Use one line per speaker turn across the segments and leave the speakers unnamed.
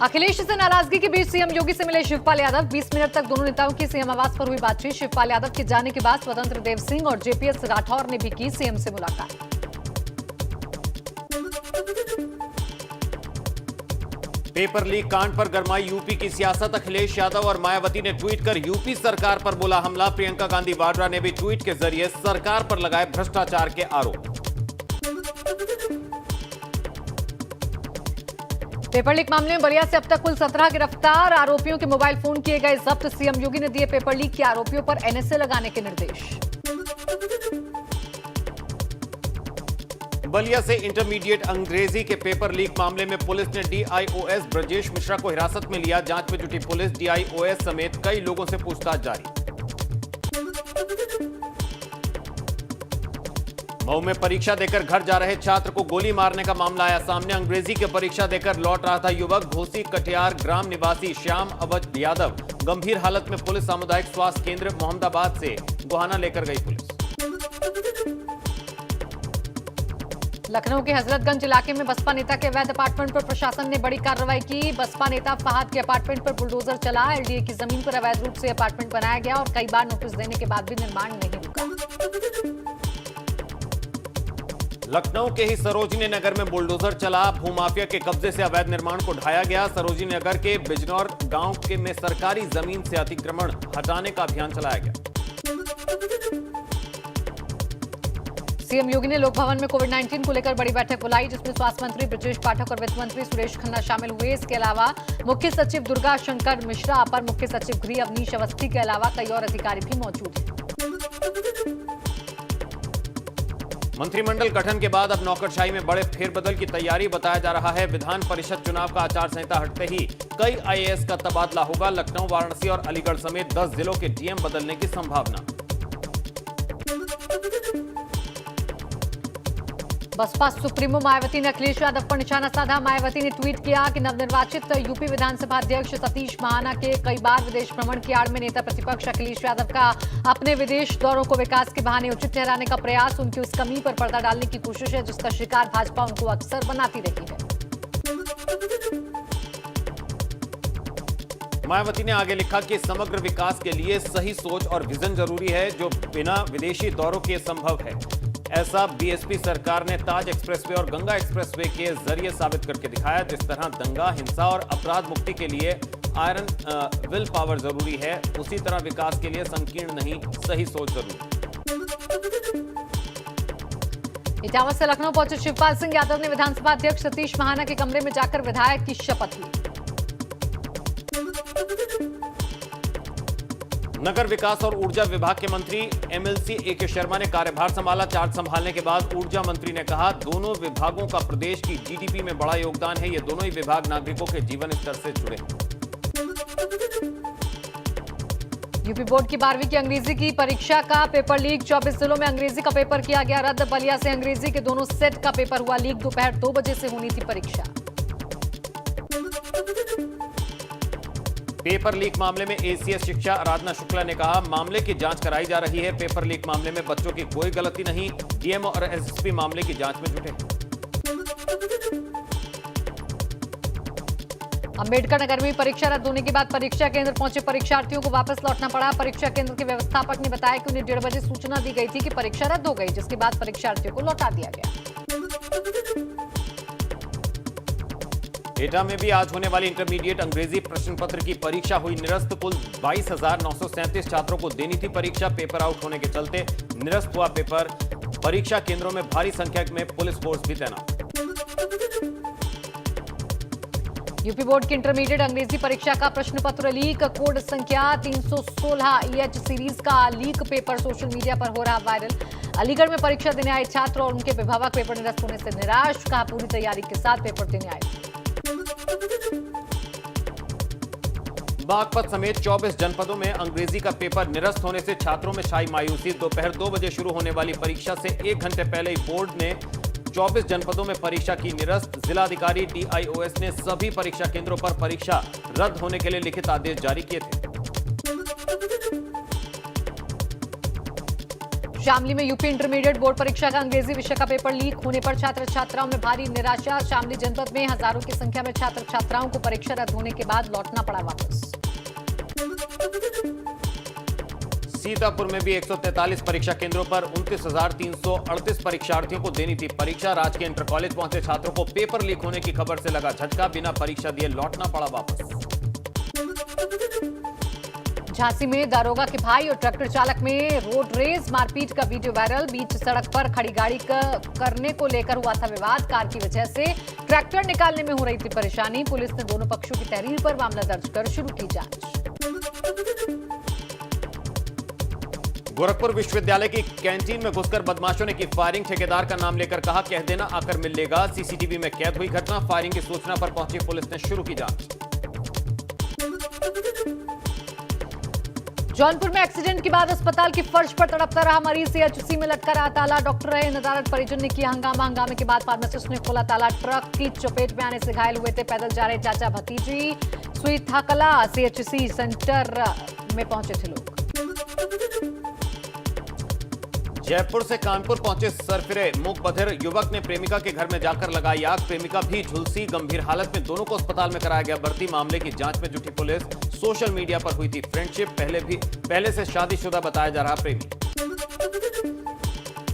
अखिलेश से नाराजगी के बीच सीएम योगी से मिले शिवपाल यादव। 20 मिनट तक दोनों नेताओं की सीएम आवास पर हुई बातचीत। शिवपाल यादव के जाने के बाद स्वतंत्र देव सिंह और जेपीएस राठौर ने भी की सीएम से मुलाकात।
पेपर लीक कांड पर गरमाई यूपी की सियासत। अखिलेश यादव और मायावती ने ट्वीट कर यूपी सरकार पर बोला हमला। प्रियंका गांधी वाड्रा ने भी ट्वीट के जरिए सरकार पर लगाए भ्रष्टाचार के आरोप।
पेपर लीक मामले में बलिया से अब तक कुल 17 गिरफ्तार। आरोपियों के मोबाइल फोन किए गए जब्त। सीएम योगी ने दिए पेपर लीक के आरोपियों पर एनएसए लगाने के निर्देश।
बलिया से इंटरमीडिएट अंग्रेजी के पेपर लीक मामले में पुलिस ने डीआईओएस ब्रजेश मिश्रा को हिरासत में लिया। जांच में जुटी पुलिस डीआईओएस समेत कई लोगों से पूछताछ जारी। मऊ में परीक्षा देकर घर जा रहे छात्र को गोली मारने का मामला आया सामने। अंग्रेजी की परीक्षा देकर लौट रहा था युवक। घोसी कटियार ग्राम निवासी श्याम अवध यादव गंभीर हालत में पुलिस सामुदायिक स्वास्थ्य केंद्र मोहम्मदाबाद से गोहाना लेकर गई पुलिस।
लखनऊ के हजरतगंज इलाके में बसपा नेता के अवैध अपार्टमेंट पर प्रशासन ने बड़ी कार्रवाई की। बसपा नेता फहाद के अपार्टमेंट पर बुलडोजर चला। एलडीए की जमीन पर अवैध रूप से अपार्टमेंट बनाया गया और कई बार नोटिस देने के बाद भी निर्माण नहीं रुका।
लखनऊ के ही सरोजिनी नगर में बुलडोजर चला। भूमाफिया के कब्जे से अवैध निर्माण को ढाया गया। सरोजिनी नगर के बिजनौर गांव के में सरकारी जमीन से अतिक्रमण हटाने का अभियान चलाया गया।
सीएम योगी ने लोक भवन में कोविड-19 को लेकर बड़ी बैठक बुलाई, जिसमें स्वास्थ्य मंत्री ब्रजेश पाठक और वित्त मंत्री सुरेश खन्ना शामिल हुए। इसके अलावा मुख्य सचिव दुर्गा शंकर मिश्रा, अपर मुख्य सचिव गृह अवनीश अवस्थी के अलावा कई और अधिकारी भी मौजूद हैं।
मंत्रिमंडल गठन के बाद अब नौकरशाही में बड़े फेरबदल की तैयारी बताया जा रहा है। विधान परिषद चुनाव का आचार संहिता हटते ही कई आईएएस का तबादला होगा। लखनऊ, वाराणसी और अलीगढ़ समेत 10 जिलों के डीएम बदलने की संभावना।
बसपा सुप्रीमो मायावती ने अखिलेश यादव पर निशाना साधा। मायावती ने ट्वीट किया कि नवनिर्वाचित यूपी विधानसभा अध्यक्ष सतीश महाना के कई बार विदेश भ्रमण की आड़ में नेता प्रतिपक्ष अखिलेश यादव का अपने विदेश दौरों को विकास के बहाने उचित ठहराने का प्रयास उनकी उस कमी पर पर्दा डालने की कोशिश है जिसका शिकार भाजपा उनको अक्सर बनाती रही है।
मायावती ने आगे लिखा कि समग्र विकास के लिए सही सोच और विजन जरूरी है जो बिना विदेशी दौरों के संभव है। ऐसा बीएसपी सरकार ने ताज एक्सप्रेसवे और गंगा एक्सप्रेसवे के जरिए साबित करके दिखाया। जिस तरह दंगा, हिंसा और अपराध मुक्ति के लिए आयरन विल पावर जरूरी है, उसी तरह विकास के लिए संकीर्ण नहीं, सही सोच जरूरी।
इटावा से लखनऊ पहुंचे शिवपाल सिंह यादव ने विधानसभा अध्यक्ष सतीश महाना के कमरे में जाकर विधायक की शपथ ली।
नगर विकास और ऊर्जा विभाग के मंत्री एमएलसी एके शर्मा ने कार्यभार संभाला। चार्ज संभालने के बाद ऊर्जा मंत्री ने कहा दोनों विभागों का प्रदेश की जीडीपी में बड़ा योगदान है। ये दोनों ही विभाग नागरिकों के जीवन स्तर से जुड़े हैं।
यूपी बोर्ड की 12वीं की अंग्रेजी की परीक्षा का पेपर लीक। 24 जिलों में अंग्रेजी का पेपर किया गया रद्द। बलिया से अंग्रेजी के दोनों सेट का पेपर हुआ लीक। दोपहर 2 बजे से होनी थी परीक्षा।
पेपर लीक मामले में एसीएस शिक्षा आराधना शुक्ला ने कहा मामले की जांच कराई जा रही है। पेपर लीक मामले में बच्चों की कोई गलती नहीं। डीएम और एसएसपी मामले की जांच में जुटे।
अंबेडकर नगर में परीक्षा रद्द होने के बाद परीक्षा केंद्र पहुंचे परीक्षार्थियों को वापस लौटना पड़ा। परीक्षा केंद्र के व्यवस्थापक ने बताया कि उन्हें 1:30 बजे सूचना दी गई थी कि परीक्षा रद्द हो गई, जिसके बाद परीक्षार्थियों को लौटा दिया गया।
एटा में भी आज होने वाली इंटरमीडिएट अंग्रेजी प्रश्न पत्र की परीक्षा हुई निरस्त। कुल 22,937 छात्रों को देनी थी परीक्षा। पेपर आउट होने के चलते निरस्त हुआ पेपर। परीक्षा केंद्रों में भारी संख्या में पुलिस फोर्स भी तैनात।
यूपी बोर्ड की इंटरमीडिएट अंग्रेजी परीक्षा का प्रश्न पत्र लीक। कोड संख्या 316 EH सीरीज का लीक पेपर सोशल मीडिया पर हो रहा वायरल। अलीगढ़ में परीक्षा देने आए छात्र और उनके अभिभावक पेपर निरस्त होने से निराश। कहा पूरी तैयारी के साथ पेपर देने आए।
बागपत समेत 24 जनपदों में अंग्रेजी का पेपर निरस्त होने से छात्रों में छाई मायूसी। दोपहर 2 बजे शुरू होने वाली परीक्षा से 1 घंटे पहले ही बोर्ड ने 24 जनपदों में परीक्षा की निरस्त। जिलाधिकारी डीआईओएस ने सभी परीक्षा केंद्रों पर परीक्षा रद्द होने के लिए लिखित आदेश जारी किए थे।
शामली में यूपी इंटरमीडिएट बोर्ड परीक्षा का अंग्रेजी विषय का पेपर लीक होने पर छात्र छात्राओं में भारी निराशा। शामली जनपद में हजारों की संख्या में छात्र छात्राओं को परीक्षा रद्द होने के बाद लौटना पड़ा वापस।
सीतापुर में भी 143 परीक्षा केंद्रों पर 29,338 परीक्षार्थियों को देनी थी परीक्षा। राजकीय इंटर कॉलेज पहुंचे छात्रों को पेपर लीक होने की खबर से लगा झटका, बिना परीक्षा दिए लौटना पड़ा वापस।
झांसी में दारोगा के भाई और ट्रैक्टर चालक में रोड रेस, मारपीट का वीडियो वायरल। बीच सड़क पर खड़ी गाड़ी करने को लेकर हुआ था विवाद। कार की वजह से ट्रैक्टर निकालने में हो रही थी परेशानी। पुलिस ने दोनों पक्षों की तहरीर पर मामला दर्ज कर शुरू की जांच।
गोरखपुर विश्वविद्यालय की कैंटीन में घुसकर बदमाशों ने की फायरिंग। ठेकेदार का नाम लेकर कहा, कह देना आकर मिल लेगा। सीसीटीवी में कैद हुई घटना। फायरिंग की सूचना पर पहुंची पुलिस ने शुरू की जांच।
जौनपुर में एक्सीडेंट के बाद अस्पताल की फर्श पर तड़पता रहा मरीज। सीएचसी में लटका रहा ताला। डॉक्टर रहे नदारद, परिजन ने किया हंगामा। हंगामे के बाद फार्मासिस्ट ने खोला ताला। ट्रक की चपेट में आने से घायल हुए थे पैदल जा रहे चाचा भतीजी। सुई था कला सीएचसी सेंटर में पहुंचे थे लोग।
जयपुर से कानपुर पहुंचे सरफिरे मूक बधिर युवक ने प्रेमिका के घर में जाकर लगाई आग। प्रेमिका भी झुलसी। गंभीर हालत में दोनों को अस्पताल में कराया गया भर्ती। मामले की जांच में जुटी पुलिस। सोशल मीडिया पर हुई थी फ्रेंडशिप। पहले से शादीशुदा बताया जा रहा प्रेमी।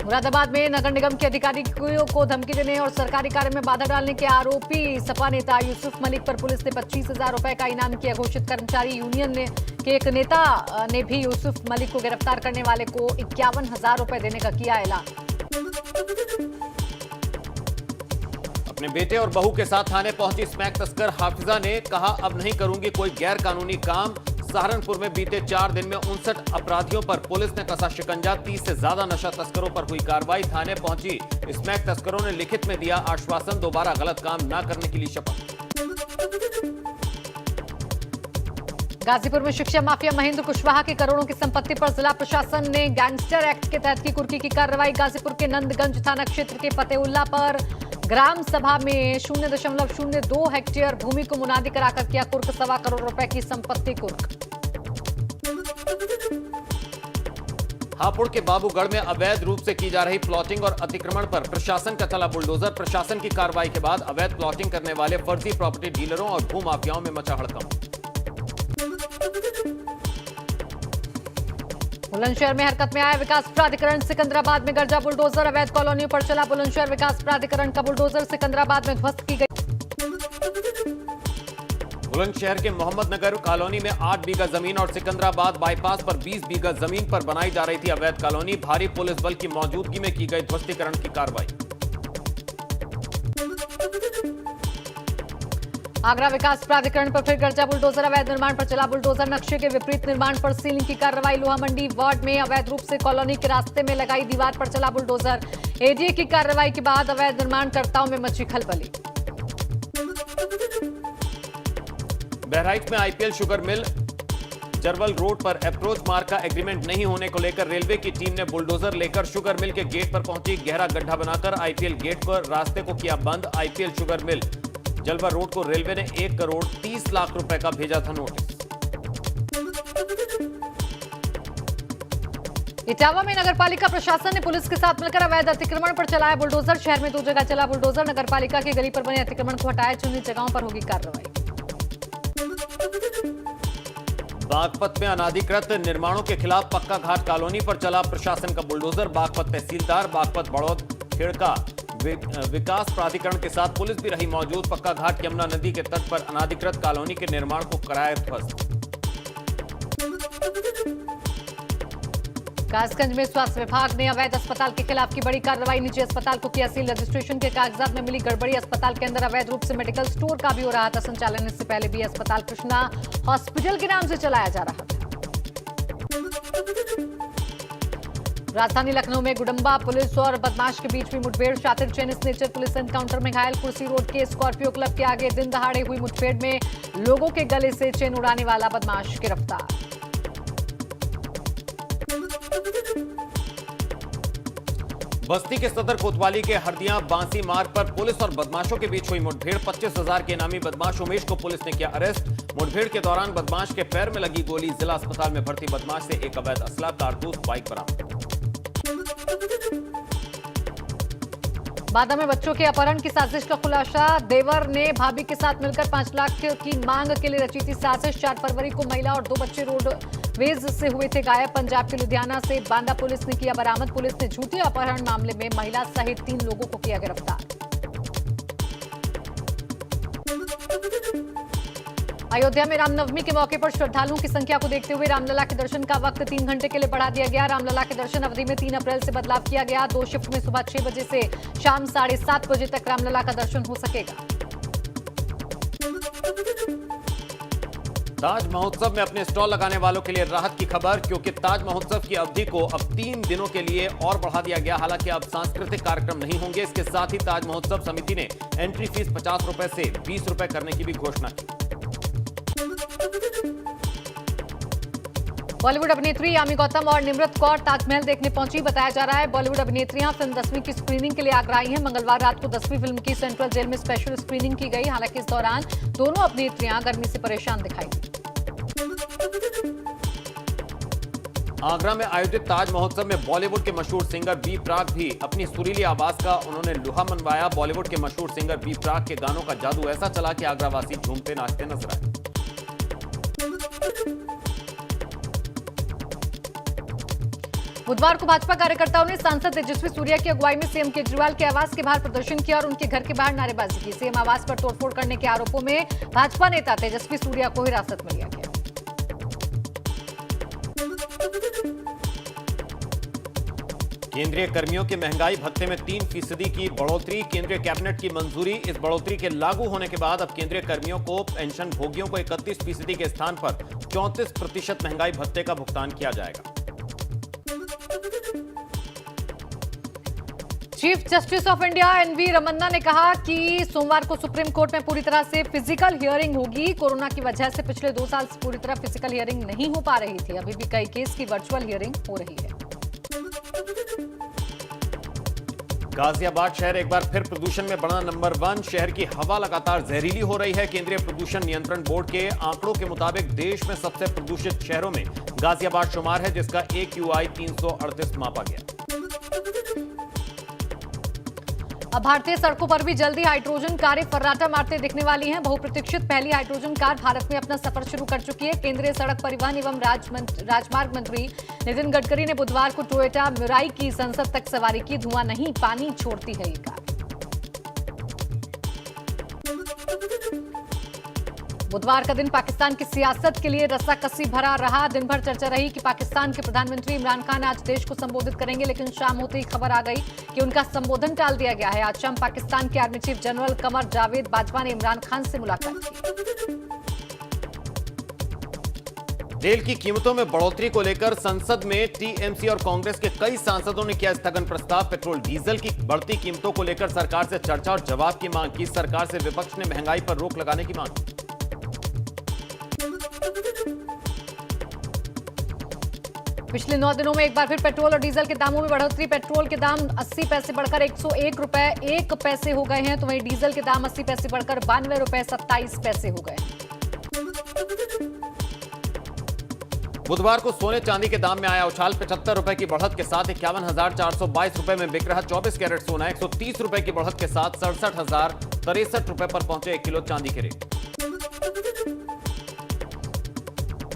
मुरादाबाद में नगर निगम के अधिकारी को धमकी देने और सरकारी कार्य में बाधा डालने के आरोपी सपा नेता यूसुफ मलिक पर पुलिस ने 25,000 रुपए का इनाम किया घोषित। कर्मचारी यूनियन के एक नेता ने भी यूसुफ मलिक को गिरफ्तार करने वाले को 51,000 रुपए देने का किया ऐलान।
अपने बेटे और बहू के साथ थाने पहुंची स्मैक तस्कर हाफिजा ने कहा, अब नहीं करूंगी कोई गैर कानूनी काम। सहारनपुर में बीते 4 दिन में 59 अपराधियों पर पुलिस ने कसा शिकंजा। 30 से ज्यादा नशा तस्करों पर हुई कार्रवाई। थाने पहुंची स्मैक तस्करों ने लिखित में दिया आश्वासन, दोबारा गलत काम न करने के लिए शपथ। गाजीपुर में शिक्षा माफिया महेंद्र कुशवाहा की करोड़ों की संपत्ति पर जिला प्रशासन ने गैंगस्टर एक्ट के तहत की कुर्की की कार्रवाई। गाजीपुर के नंदगंज थाना क्षेत्र के फतेउल्ला पर ग्राम सभा में 0.02 हेक्टेयर भूमि को मुनादी कराकर किया कुर्क। 1.25 करोड़ रुपए की संपत्ति कुर्क। हापुड़ के बाबूगढ़ में अवैध रूप से की जा रही प्लॉटिंग और अतिक्रमण पर प्रशासन का चला बुलडोजर। प्रशासन की कार्रवाई के बाद अवैध प्लॉटिंग करने वाले फर्जी प्रॉपर्टी डीलरों और भूमाफियाओं में मचा हड़कंप।
बुलंदशहर में हरकत में आया विकास प्राधिकरण। सिकंदराबाद में गरजा बुलडोजर। अवैध कॉलोनियों पर चला बुलंदशहर विकास प्राधिकरण का बुलडोजर। सिकंदराबाद में ध्वस्त की गई।
बुलंदशहर के मोहम्मद नगर कॉलोनी में 8 बीघा जमीन और सिकंदराबाद बाईपास पर 20 बीघा जमीन पर बनाई जा रही थी अवैध कॉलोनी। भारी पुलिस बल की मौजूदगी में की गई ध्वस्तीकरण की कार्रवाई।
आगरा विकास प्राधिकरण पर फिर गरजा बुलडोजर। अवैध निर्माण पर चला बुलडोजर। नक्शे के विपरीत निर्माण पर सीलिंग की कार्रवाई। लोहा मंडी वार्ड में अवैध रूप से कॉलोनी के रास्ते में लगाई दीवार पर चला बुलडोजर। एडीए की कार्रवाई के बाद अवैध निर्माणकर्ताओं में मची खलबली।
बहराइच में IPL sugar mill Jarwal road पर अप्रोच मार्ग का एग्रीमेंट नहीं होने को लेकर रेलवे की टीम ने बुलडोजर लेकर शुगर मिल के गेट पर पहुंची। गहरा गड्ढा बनाकर आईपीएल गेट पर रास्ते को किया बंद। आईपीएल शुगर मिल जलवा रोड को रेलवे ने 1 करोड़ 30 लाख रुपए का भेजा था नोटिस।
इटावा में नगरपालिका प्रशासन ने पुलिस के साथ मिलकर अवैध अतिक्रमण पर चलाया बुलडोजर। शहर में 2 जगह चला बुलडोजर। नगरपालिका की गली पर बने अतिक्रमण को हटाया। चिन्हित जगहों पर होगी कार्रवाई।
बागपत में अनाधिकृत निर्माणों के खिलाफ पक्का घाट कॉलोनी पर चला प्रशासन का बुलडोजर। बागपत तहसीलदार, बागपत बड़ौद खेड़का विकास प्राधिकरण के साथ पुलिस भी रही मौजूद। पक्का घाट यमुना नदी के तट पर अनाधिकृत कॉलोनी के निर्माण को कराया ध्वस्त।
कासगंज में स्वास्थ्य विभाग ने अवैध अस्पताल के खिलाफ की बड़ी कार्रवाई। निजी अस्पताल को किया सील। रजिस्ट्रेशन के कागजात में मिली गड़बड़ी। अस्पताल के अंदर अवैध रूप से मेडिकल स्टोर का भी हो रहा था संचालन। इससे पहले भी अस्पताल कृष्णा हॉस्पिटल के नाम से चलाया जा रहा था। राजधानी लखनऊ में गुडम्बा पुलिस और बदमाश के बीच हुई मुठभेड़। शातिर चेन स्नेचर पुलिस एनकाउंटर में घायल। कुर्सी रोड के स्कॉर्पियो क्लब के आगे दिन दहाड़े हुई मुठभेड़ में लोगों के गले से चेन उड़ाने वाला बदमाश गिरफ्तार।
बस्ती के सदर कोतवाली के हरदिया बांसी मार्ग पर पुलिस और बदमाशों के बीच हुई मुठभेड़। 25,000 के इनामी बदमाश उमेश को पुलिस ने किया अरेस्ट। मुठभेड़ के दौरान बदमाश के पैर में लगी गोली। जिला अस्पताल में भर्ती बदमाश से एक अवैध असला, कारतूस, बाइक बरामद।
बादा में बच्चों के अपहरण की साजिश का खुलासा। देवर ने भाभी के साथ मिलकर 5 लाख की मांग के लिए रची थी साजिश। 4 फरवरी को महिला और 2 बच्चे रोडवेज से हुए थे गायब। पंजाब के लुधियाना से बांदा पुलिस ने किया बरामद। पुलिस ने झूठे अपहरण मामले में महिला सहित 3 लोगों को किया गिरफ्तार। अयोध्या में रामनवमी के मौके पर श्रद्धालुओं की संख्या को देखते हुए रामलला के दर्शन का वक्त 3 घंटे के लिए बढ़ा दिया गया। रामलला के दर्शन अवधि में 3 अप्रैल से बदलाव किया गया। 2 शिफ्ट में सुबह 6 बजे से शाम 7:30 बजे तक रामलला का दर्शन हो सकेगा।
ताज महोत्सव में अपने स्टॉल लगाने वालों के लिए राहत की खबर, क्योंकि ताज महोत्सव की अवधि को अब 3 दिनों के लिए और बढ़ा दिया गया। हालांकि अब सांस्कृतिक कार्यक्रम नहीं होंगे। इसके साथ ही ताज महोत्सव समिति ने एंट्री फीस 50 रुपए से 20 रुपए करने की भी घोषणा की।
बॉलीवुड अभिनेत्री यामी गौतम और निमृत कौर ताजमहल देखने पहुंची। बताया जा रहा है बॉलीवुड अभिनेत्रियां फिल्म 10वीं की स्क्रीनिंग के लिए आगरा आई हैं। मंगलवार रात को 10वीं फिल्म की सेंट्रल जेल में स्पेशल स्क्रीनिंग की गई। हालांकि इस दौरान दोनों अभिनेत्रियां गर्मी से परेशान दिखाई दी।
आगरा में आयोजित ताज महोत्सव में बॉलीवुड के मशहूर सिंगर बी प्राक भी अपनी सुरीली आवाज का उन्होंने लुहा मनवाया। बॉलीवुड के मशहूर सिंगर बी प्राक के गानों का जादू ऐसा चला कि आगरावासी झूमते नाचते नजर आए।
बुधवार को भाजपा कार्यकर्ताओं ने सांसद तेजस्वी सूर्या की अगुवाई में सीएम केजरीवाल के आवास के बाहर प्रदर्शन किया और उनके घर के बाहर नारेबाजी की। सीएम आवास पर तोड़फोड़ करने के आरोपों में भाजपा नेता तेजस्वी सूर्या को हिरासत में लिया गया।
केंद्रीय कर्मियों के महंगाई भत्ते में 3% की बढ़ोतरी। केंद्रीय कैबिनेट की मंजूरी। इस बढ़ोतरी के लागू होने के बाद अब केंद्रीय कर्मियों को पेंशन भोगियों को 31% के स्थान पर 34% महंगाई भत्ते का भुगतान किया जाएगा।
Chief justice of India NV Ramana ने कहा कि सोमवार को सुप्रीम कोर्ट में पूरी तरह से फिजिकल हियरिंग होगी। कोरोना की वजह से पिछले 2 साल से पूरी तरह फिजिकल हियरिंग नहीं हो पा रही थी। अभी भी कई केस की वर्चुअल हियरिंग हो रही है।
गाजियाबाद शहर एक बार फिर प्रदूषण में बना नंबर 1। शहर की हवा लगातार जहरीली हो रही है। केंद्रीय प्रदूषण नियंत्रण बोर्ड के आंकड़ों के मुताबिक देश में सबसे प्रदूषित शहरों में गाजियाबाद शुमार है, जिसका AQI 338 मापा गया।
अब भारतीय सड़कों पर भी जल्दी हाइड्रोजन कारें फर्राटा मारते दिखने वाली हैं। बहुप्रतीक्षित पहली हाइड्रोजन कार भारत में अपना सफर शुरू कर चुकी है। केंद्रीय सड़क परिवहन एवं राजमार्ग मंत्री नितिन गडकरी ने बुधवार को टोयोटा मिराई की संसद तक सवारी की। धुआं नहीं, पानी छोड़ती है ये कार। बुधवार का दिन पाकिस्तान की सियासत के लिए रस्साकसी भरा रहा। दिन भर चर्चा रही कि पाकिस्तान के प्रधानमंत्री इमरान खान आज देश को संबोधित करेंगे, लेकिन शाम होते ही खबर आ गई कि उनका संबोधन टाल दिया गया है। आज शाम पाकिस्तान के army chief general Qamar Javed Bajwa ने इमरान खान से मुलाकात की।
तेल की कीमतों में बढ़ोतरी को लेकर संसद में टीएमसी और कांग्रेस के कई सांसदों ने किया स्थगन प्रस्ताव। पेट्रोल डीजल की बढ़ती कीमतों को लेकर सरकार से चर्चा और जवाब की मांग की। सरकार से विपक्ष ने महंगाई पर रोक लगाने की मांग की।
पिछले 9 दिनों में एक बार फिर पेट्रोल और डीजल के दामों में बढ़ोतरी। पेट्रोल के दाम 80 पैसे बढ़कर 101 रुपए 1 पैसे हो गए हैं, तो वहीं डीजल के दाम 80 पैसे बढ़कर 92 रुपए 27 पैसे हो गए हैं।
बुधवार को सोने चांदी के दाम में आया उछाल। 75 रुपए की बढ़त के साथ 51,422 रुपए में बिक रहा 24 कैरेट सोना। 130 रुपए की बढ़त के साथ 67,063 रुपए पर पहुंचे 1 किलो चांदी के रेट।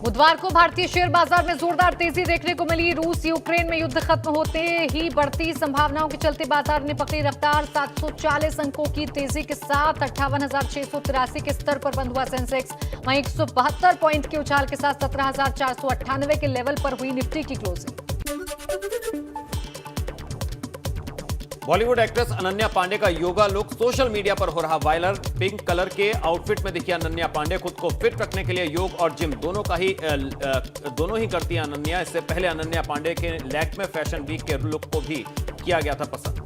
बुधवार को भारतीय शेयर बाजार में जोरदार तेजी देखने को मिली। रूस यूक्रेन में युद्ध खत्म होते ही बढ़ती संभावनाओं के चलते बाजार ने पकड़ी रफ्तार। 740 अंकों की तेजी के साथ 58,683 के स्तर पर बंद हुआ सेंसेक्स। वहीं 172 पॉइंट के उछाल के साथ 17,498 के लेवल पर हुई निफ्टी की क्लोजिंग।
बॉलीवुड एक्ट्रेस अनन्या पांडे का योगा लुक सोशल मीडिया पर हो रहा वायरल। पिंक कलर के आउटफिट में दिखी अनन्या पांडे। खुद को फिट रखने के लिए योग और जिम दोनों ही करती है अनन्या। इससे पहले अनन्या पांडे के लैक्मे फैशन वीक के लुक को भी किया गया था पसंद।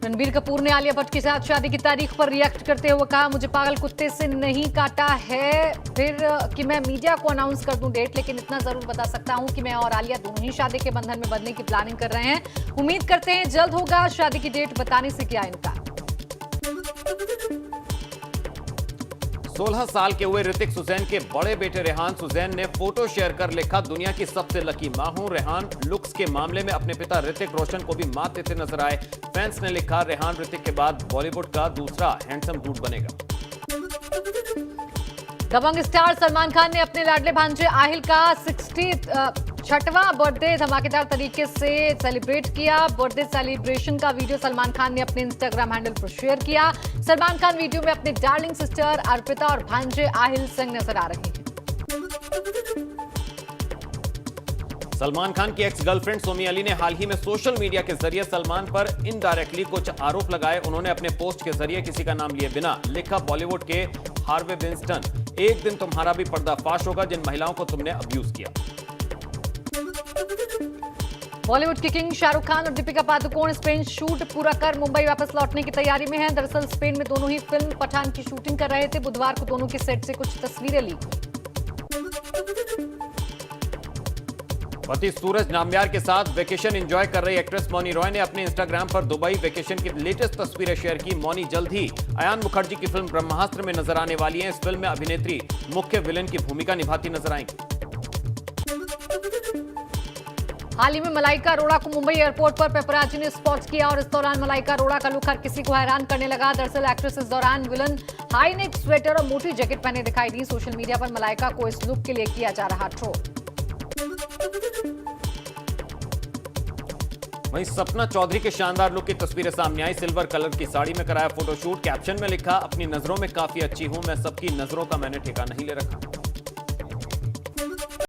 रणबीर कपूर ने आलिया भट्ट के साथ शादी की तारीख पर रिएक्ट करते हुए कहा, मुझे पागल कुत्ते से नहीं काटा है फिर कि मैं मीडिया को अनाउंस कर दूं डेट, लेकिन इतना जरूर बता सकता हूं कि मैं और आलिया दोनों ही शादी के बंधन में बंधने की प्लानिंग कर रहे हैं। उम्मीद करते हैं जल्द होगा। शादी की डेट बताने से किया इनकार।
16 साल के हुए ऋतिक सुजैन के बड़े बेटे रेहान सुजैन ने फोटो शेयर कर लिखा, दुनिया की सबसे लकी मां हूं। रेहान लुक्स के मामले में अपने पिता ऋतिक रोशन को भी मात देते नजर आए। फैंस ने लिखा, रेहान ऋतिक के बाद बॉलीवुड का दूसरा हैंडसम डूड बनेगा।
दबंग स्टार सलमान खान ने अपने लाडले भांजे आहिल का 66वां बर्थडे धमाकेदार तरीके से सेलिब्रेट किया। बर्थडे सेलिब्रेशन का वीडियो सलमान खान ने अपने इंस्टाग्राम हैंडल पर शेयर किया। सलमान खान वीडियो में अपने डार्लिंग सिस्टर अर्पिता और भांजे आहिल संग नजर आ रहे हैं।
सलमान खान की एक्स गर्लफ्रेंड सोमी अली ने हाल ही में सोशल मीडिया के जरिए सलमान पर इनडायरेक्टली कुछ आरोप लगाए। उन्होंने अपने पोस्ट के जरिए किसी का नाम लिए बिना लिखा, बॉलीवुड के हार्वे विंस्टन, एक दिन तुम्हारा भी पर्दाफाश होगा जिन महिलाओं को तुमने अब्यूज किया।
बॉलीवुड की किंग शाहरुख खान और दीपिका पादुकोण स्पेन शूट पूरा कर मुंबई वापस लौटने की तैयारी में हैं। दरअसल स्पेन में दोनों ही फिल्म पठान की शूटिंग कर रहे थे। बुधवार को दोनों की सेट से कुछ तस्वीरें लीक हुई।
पति सूरज नाम्यार के साथ वेकेशन एंजॉय कर रही एक्ट्रेस मौनी रॉय ने अपने इंस्टाग्राम पर दुबई वेकेशन की लेटेस्ट तस्वीरें शेयर की। मौनी जल्द ही अयान मुखर्जी की फिल्म ब्रह्मास्त्र में नजर आने वाली हैं। इस फिल्म में अभिनेत्री मुख्य विलेन की भूमिका निभाती नजर आएंगी।
हाल ही में मलाइका अरोड़ा को मुंबई एयरपोर्ट पर पेपराजी ने स्पॉट किया और इस दौरान मलाइका अरोड़ा का लुक हर किसी को हैरान करने लगा। दरअसल एक्ट्रेस इस दौरान विलन हाई नेक स्वेटर और मोटी जैकेट पहने दिखाई दी। सोशल मीडिया पर मलाइका को इस लुक के लिए किया जा रहा ट्रोल।
वहीं सपना चौधरी के शानदार लुक की तस्वीरें सामने आई। सिल्वर कलर की साड़ी में कराया फोटोशूट। कैप्शन में लिखा, अपनी नजरों में काफी अच्छी हूं मैं, सबकी नजरों का मैंने ठेका नहीं ले रखा।